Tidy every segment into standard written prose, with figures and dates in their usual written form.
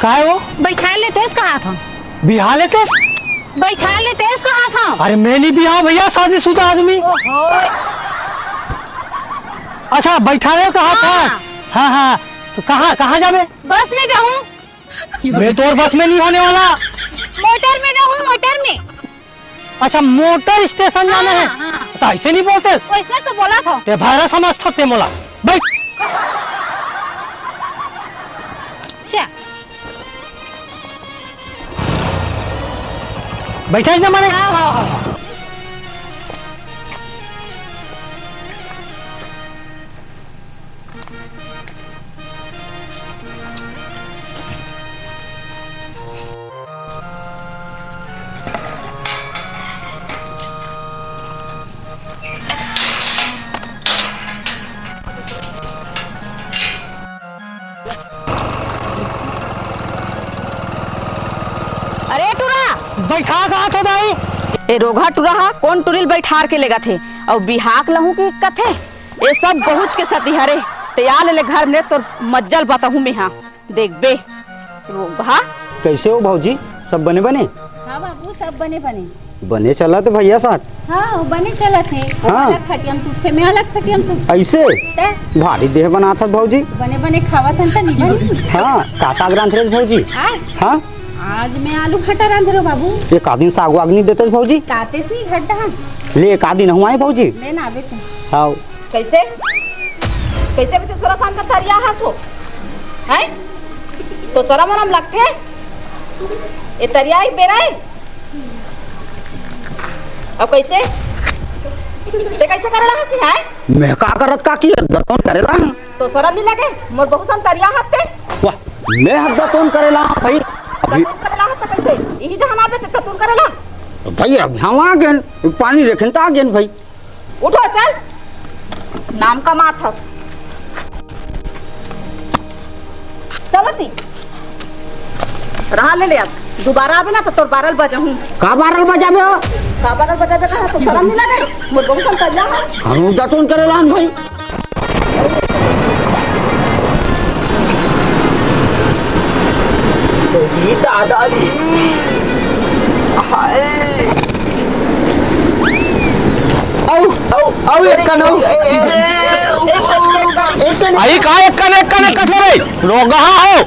का है वो? बैठा लेते कहा था? बिहार लेते? बैठा लेते कहा था? अरे मैं नहीं बिहार भैया, शादीशुदा आदमी। अच्छा बैठा रहे कहा था? हाँ हाँ, तो कहाँ जावे? बस में जाऊँ? मैं तो और बस में नहीं होने वाला। मोटर में जाऊँ, मोटर में। अच्छा मोटर स्टेशन जाना है? तो ऐसे नहीं बोलते? वैसे तो बोला था। ते भाड़ा समझ सकते मोला। बैठ। क्या? बैठा ना मैंने। अरे टूरा बैठा कहा तो दाई? ए रोगा टूरा कौन टूरिल बैठार के लेगा थे और बिहाक लहू की कथे ये सब बहुच के सती हरे तैयार ले घर में तो मज्जल बताहू में हाँ देख बे रोगा। कैसे हो भाजी? सब बने बने? हाँ बाबू सब बने बने। बने चला तो भैया साथ। हाँ बने चला थे। हाँ। अलग खटियम सूखे में अलग खटियम सूखे। ऐसे भारी देह बना था भाजी। बने बने खावा था नहीं बनी। हाँ का साग रांधे भाजी? हाँ आज मैं आलू खटा रांध रहा बाबू। एक आदिन साग वाग नहीं देते भाजी? कातेस नहीं खड्डा ले एक आदिन हुआ है भाजी। ले ना आवे थे। हाँ कैसे कैसे भी सोरा सान का तरिया हंसो हैं तो सरा मनम लगते हैं ये तरिया ही बेराए अब कैसे ते कैसे करेला हंसी है? मैं का करत का की दतौन करेला? तो शर्म नहीं लगे मोर बहुत सन तरिया हत्ते वाह मैं हद दतौन करेला भाई। अभी ततुन करेला हत्ता कैसे यही जहां पे ततुन करेला भाई अब हम आ गए पानी देखें तो आ गए भाई। उठो चल नाम का माथस चलती रहा ले अब दोबारा आवे ना तो तोर 12 बजे हूं का 12 बजाबे हो? का 12 बजे कहा तो शर्म नहीं लगे मोर बहुत सन तरिया हम दतौन करेला भाई। ये दादाजी हाय आओ एक कनो आई का एक कने कठोरे रोगा हो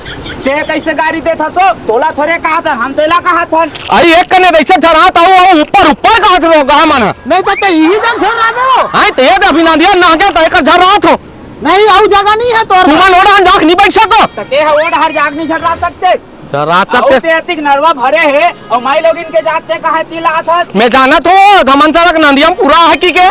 ते कैसे गाड़ी दे था सो तोला थोड़े कहा था हम तेला कहा था। आई एक कने वैसे ठहराता हूँ ऊपर ऊपर कहा था रोगा माना नहीं तो यही जन छोड़ रहा हो। आई तो ये अभिनंदन दिया ना क्या तो एक झरा था नहीं आउ जगह नहीं है तो तुम लोड़ा जाग नहीं बैठ सको ते वो हर जाग नहीं झरा सकते झरा सकते ते अतिक नरवा भरे है और माई लोग इनके जाते कहा तिला था। मैं जाना तो धमन सरक नंदियम पूरा है की के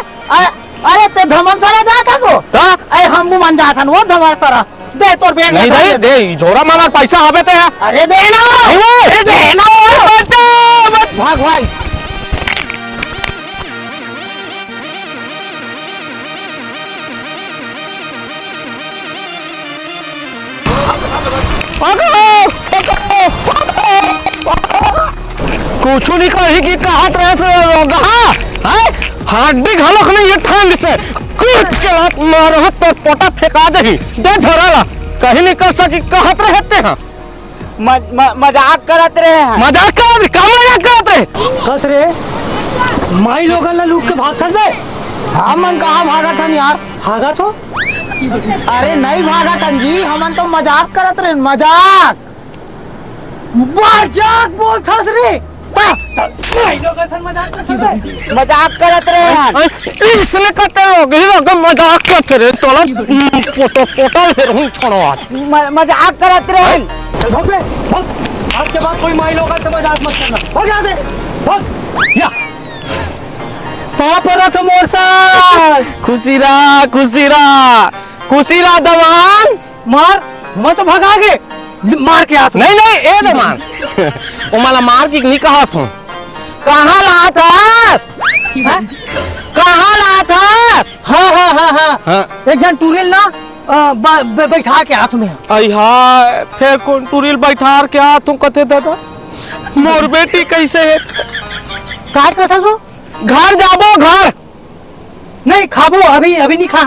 अरे ते धमन सरा जाता तो अरे हम मन जाता वो धमन सरा दे तोर बेग नहीं दे दे झोरा माना पैसा आवे ते अरे दे ना अरे दे ना भाग भाई कुछ नहीं कही कि कहा हड्डी घलक नहीं ये ठंड से कूद के लात मारो तो पोटा फेंका दे दे धराला कहीं नहीं कर सकी कहत रहते हैं मजाक करत रहे हैं। मजाक कर का मजाक करते कस रे माई लोगन ला लूट के भाग दे। हमन कहाँ भागा था यार? भागा तो अरे नहीं भागा था जी हमन तो मजाक करत रहे मजाक मजाक बोल था रे मजाक करत रहे हैं इसने कहते लोग मजाक करते रहे तोला पोटा पोटा ले छोड़ो आज मजाक करत रहे। आज के बाद कोई माई लोग से मजाक मत करना हो जा दे या पापा तो मोर सा खुशीरा दवान मार मैं तो भागा गे मार के हाथ नहीं नहीं ए दवान ओ मला मार की नहीं कहा तू कहाँ ला थास कहाँ ला थास हाँ एक जन टूरिल ना बैठा के हाथ में आई हाय फिर कौन टूरिल बैठा के हाथ कथे दादा मोर बेटी कैसे है काट का था सो घर जाबो घर नहीं खाबो अभी अभी नहीं खा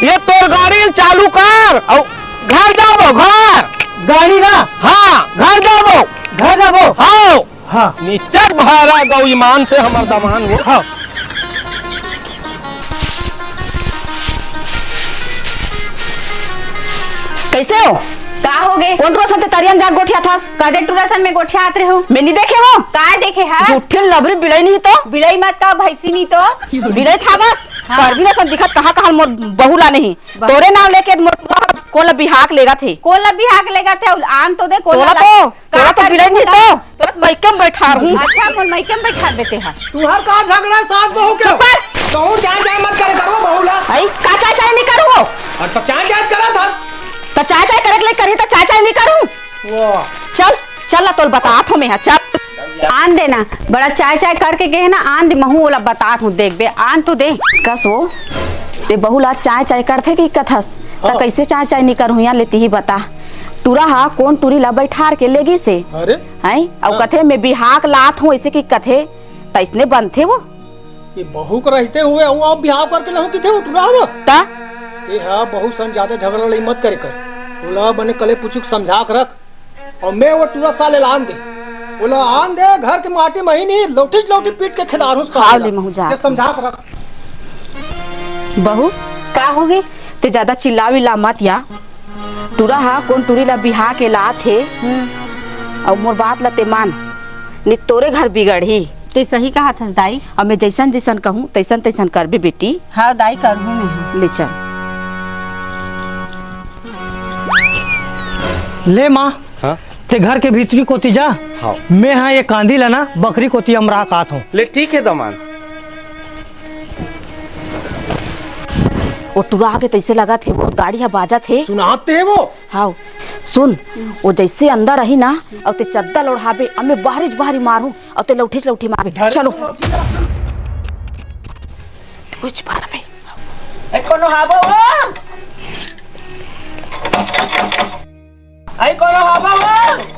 ये तोर गाड़ी चालू कर और घर जाबो घर गाड़ी ना। हाँ घर जाबो। घर जाबो। हाँ हाँ निश्चय भरा गौ ईमान से हमर दमान वो। हाँ कैसे हो? का हो गए? कौन रोशन ते तरियन जाग गोठिया थास? कदे टूरासन में गोठिया आते हो? मैं नहीं देखे हो? का देखे है? झूठे लबरी बिलाई नहीं तो? बिलाई मत का भैंसी नहीं तो? बिलाई था बस। हाँ। पर भी रोशन दिखत कहाँ मोर बहुला नहीं। तोरे नाम लेके मोर कोला बिहाक लेगा थे। कौन लबी हाक लेगा थे? आन तो दे तोरा तो बिलाई नहीं तो? तोरा मैकम बैठा हूँ। अच्छा अपन माइके में बैठा देते हैं। तू हर कार झगड़ा सास बहू के। चुप कर। तो चाय चाय मत करे करो बहुला। आई का चाय चाय नहीं करूँ। और तब चाय चाय करा था। तो चाय चाय करे के लिए करी तो चाय चाय नहीं करूँ। वाह चल चल ला तोल बता तो मैं चल। आन देना बड़ा चाय चाय करके गए ना आन दे महू वाला बता हूँ देख बे आन तो दे। कस वो ते बहुला चाय चाय करथे कि कथस ता कैसे चाय चाय नहीं करूँ यहाँ लेती ही बता। टूरा हा कौन टूरी ला बैठार के लेगी से अरे हैं अब कथे मैं बिहाक लात हूँ ऐसे की कथे तैसने बंद थे वो ये बहू को रहते हुए हूँ अब बिहाव करके लहू किथे उठरा हो ता ते हा बहू सन ज्यादा झगड़ा लई मत करे कर। बोला बने कले पुचुक समझा कर रख और मैं वो टूरा साले लान दे। बोला आन दे घर के माटी में ही नहीं लौटी लौटी पीट के खिदार हूँ ले महू जा। समझा कर रख। बहू का हो गए? ते ज्यादा चिल्ला विल्ला मत या टूरा हा कौन टूरी ला बिहा के लात है और मोर बात ला ते मान नि तोरे घर बिगड़ी ते सही कहा था दाई। अब मैं जैसन जैसन कहूँ तैसन तैसन करबे बेटी। हाँ दाई कर हूँ मैं। ले चल ले माँ हाँ ते घर के भीतरी कोती जा। हाँ मैं हाँ ये कांदी लेना बकरी कोती अमरा कात हूँ। ले ठीक है दमान। वो टूरा आगे तैसे लगा थे वो गाड़ी है बाजा थे सुनाते है वो। हाँ सुन वो जैसे अंदर रही ना और ते चद्दा लौड़ाबे अब मैं बाहरी मारू और ते लौठी मारे चलो कुछ बात में आई कोनो हाबो वो आई कोनो हाबो वो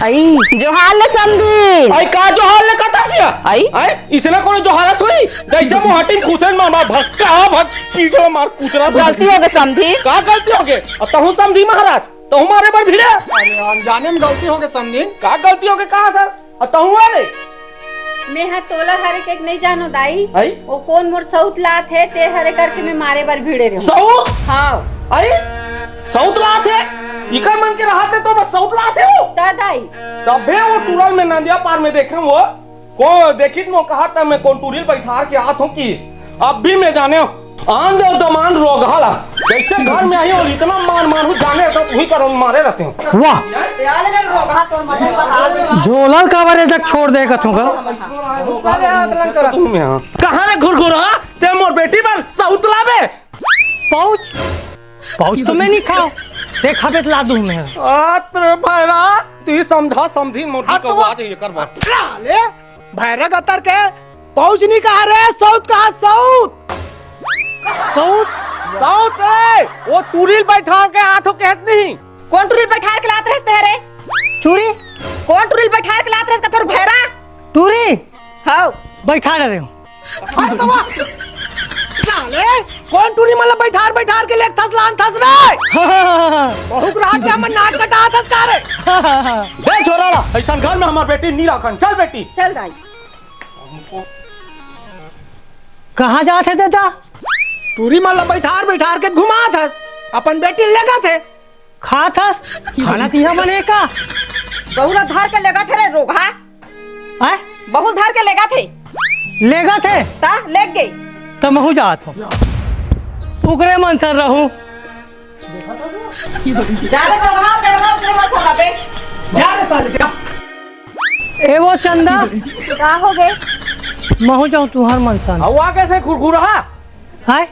आई जो हाल समझी आई का जो हाल ने कथा सिया आई इसने कोनो जो हालत हुई जैसे मुहटिन खुसन मार भक्का भक पीठो मार कुचरा गलती हो गई समझी का गलती हो गए और तहु समझी महाराज तो हमारे पर भिड़े अरे अनजाने में गलती हो गई समझीन। का गलती हो गए कहा था और तहु वाले मैं हाँ तोला हरे के नहीं जानो दाई। आई वो कौन मोर सौत लात है ते हरे करके मैं मारे बार भिड़े रहे। सौत हाँ आई सौत लात है इकर मन के रहते तो बस सौत लात है वो ता दाई। तबे वो टूरल में नंदिया पार में देखे वो को देखित मो कहा था मैं कौन टूरिल बैठा के आत हूँ किस अब भी मैं जाने आन दे दमान रोग हाला जैसे घर में आई और इतना मार हूँ जाने तो वही करो मारे रहते हो। वाह झोलल का बारे तक छोड़ देगा तुमको। कहाँ रे घुरघुरा ते मोर बेटी पर सौत लावे पाउच पाउच तो मैं नहीं खाओ ते खाबे ला दूं मैं। आत्र भैरा तू समझा समझी मोटी को बात ये कर बात ले भैरा गतर के पाउच नहीं कहा रे सौत कहा सौत सौत सौत रे वो टूरिल बैठा के हाथों कहत नहीं कौन टूरिल बैठार के लात रहते रे चूरी कौन टूरिल बैठार के लात रहते तोर भैरा टूरी हाँ बैठा रहे हो साले कौन टूरी मतलब बैठार के लेक थसलान थस रे बहुत रात में हमन नाक कटा थस का रे बे छोरा ला ऐसा घर में हमार बेटी नी रखन चल बेटी चल दाई। कहाँ जाते दादा टूरी मतलब बैठार के घुमा थस अपन बेटी लेगा थे खा थस खाना तिहा बने का बहुला धार के लेगा थे रे रोगा आय बहुल धार के लेगा थे ता लेग गई तो मैं जात हूँ उगरे मन सर रहूं जा रे रोगा पे जा रे साले जा एगो चंदा का हो गए? महू जाऊं तुहार मन सन हवा कैसे खुरखुरा हाय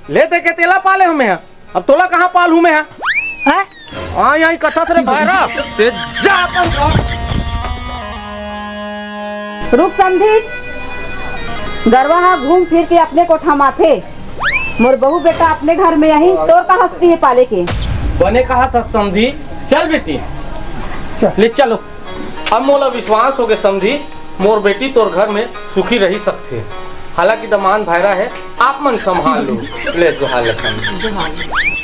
ले दे के तेला पाले हमें अब तोला कहाँ पाल हूँ मैं हाय हाँ यही कथा से भाईरा ते जा अपन रुक समझी गरवा घूम फिर के अपने कोठा माथे मोर बहू बेटा अपने घर में यही तोर का हंसती है पाले के। बने कहा था समझी। चल बेटी ले चलो। अब मोला विश्वास हो गए समझी मोर बेटी तोर घर में सुखी रही सकते। हालांकि दमान भाईरा है आप मन संभाल लो। ले जो हाल है समझी।